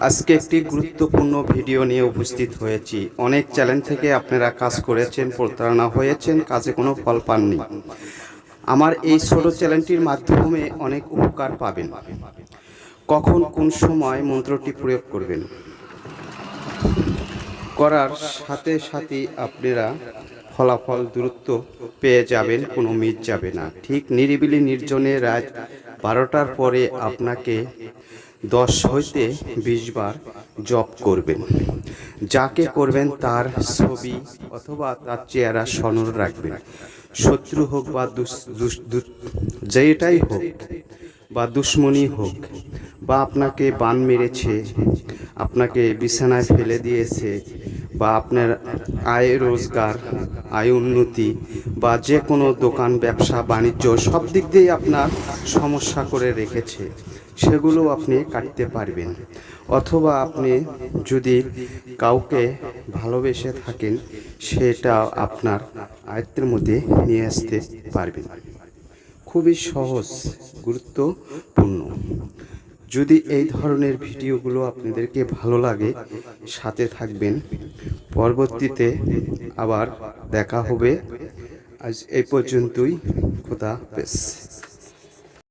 আজকে একটি গুরুত্বপূর্ণ ভিডিও নিয়ে উপস্থিত হয়েছি। অনেক চ্যালেঞ্জ থেকে আপনারা কাজ করেছেন, প্রতারণা হয়েছেন, কাজে কোনো ফল পাননি। আমার এই ছোট চ্যালেঞ্জটির মাধ্যমে অনেক উপকার পাবেন। কখন কোন সময় মন্ত্রটি প্রয়োগ করবেন, করার সাথে সাথেই আপনারা ফলাফল দ্রুত পেয়ে যাবেন, কোনো মিস যাবে না। ঠিক নিরিবিলি নির্জনে রাত 12টার পরে আপনাকে 10 হইতে 20 বার জপ করবেন। যাকে করবেন তার ছবি অথবা তার চেহারা স্মরণ রাখবেন। শত্রু হোক বা যেটাই হোক, বা দুশ্মনী হোক, বা আপনাকে বান মেরেছে, আপনাকে বিছানায় ফেলে দিয়েছে, বা আপনার আয় রোজগার, আয় উন্নতি, বা যে কোনো দোকান ব্যবসা বাণিজ্য সব দিক দিয়েই আপনার সমস্যা করে রেখেছে, সেগুলো আপনি কাটতে পারবেন। অথবা আপনি যদি কাউকে ভালোবেসে থাকেন, সেটা আপনার আয়ত্তের মধ্যে নিয়ে আসতে পারবেন। খুবই সহজ, গুরুত্বপূর্ণ। যদি এই ধরনের ভিডিওগুলো আপনাদেরকে ভালো লাগে, সাথে থাকবেন। পরবর্তীতে আবার দেখা হবে। আজ এই পর্যন্তই। খোদা হাফেজ।